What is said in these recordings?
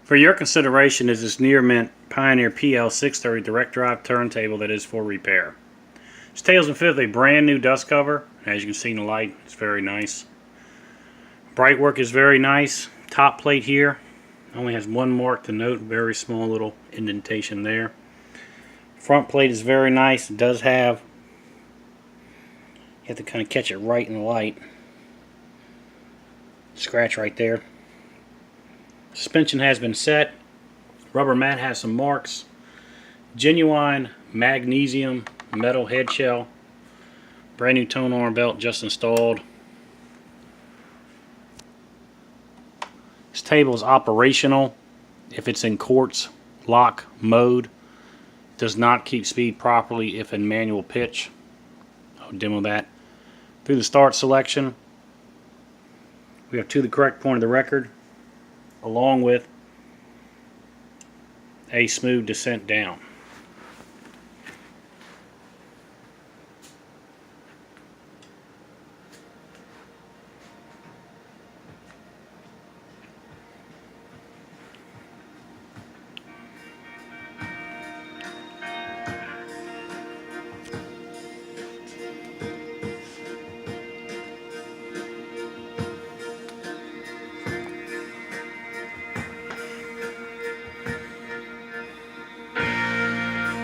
For your consideration is this Near Mint Pioneer PL630 direct drive turntable that is for repair. This table is fitted with a brand new dust cover. As you can see in the light, it's very nice. Bright work is very nice. Top plate here only has one mark to note, very small little indentation there. Front plate is very nice. It does have, you have to kind of catch it right in the light. Scratch right there. Suspension has been set. Rubber mat has some marks. Genuine magnesium metal head shell. Brand new tone arm belt just installed. This table is operational if it's in quartz lock mode. Does not keep speed properly if in manual pitch. I'll demo that. Through the start selection, we have to the correct point of the record, along with a smooth descent down.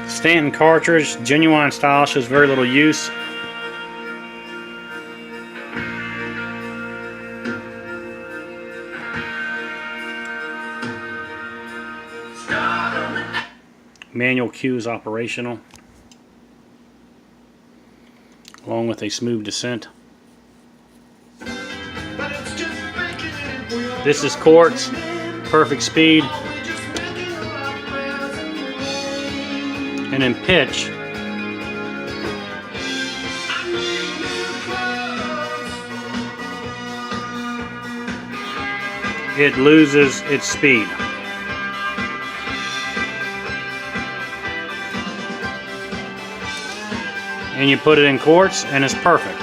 Stanton cartridge, genuine style, shows very little use. Manual cue is operational, along with a smooth descent. This is quartz, perfect speed. And in pitch, it loses its speed. And you put it in quartz and it's perfect.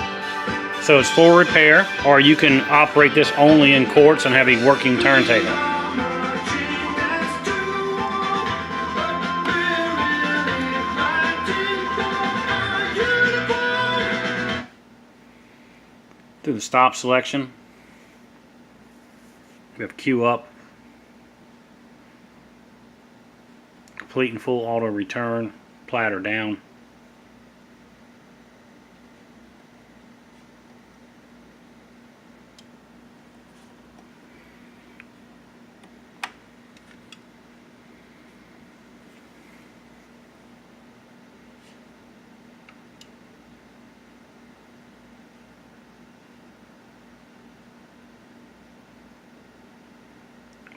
So it's for repair, or you can operate this only in quartz and have a working turntable. Through the stop selection, we have cue up, complete and full auto return, platter down.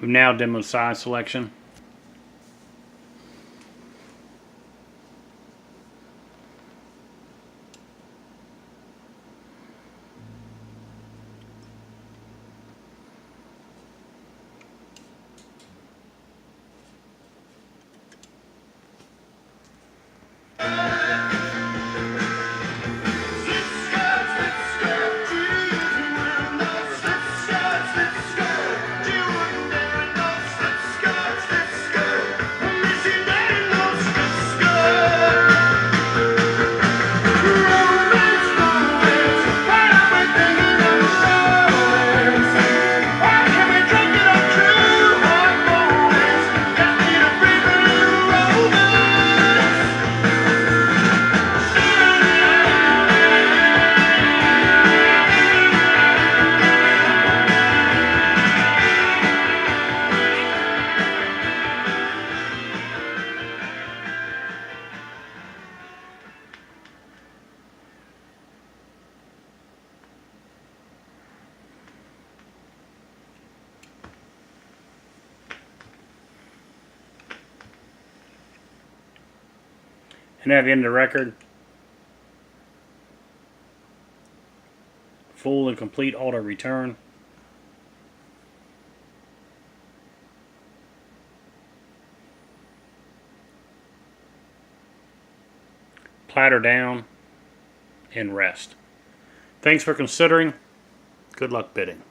We've now demoed side selection. And at the end of the record, full and complete auto return. Platter down and rest. Thanks for considering. Good luck bidding.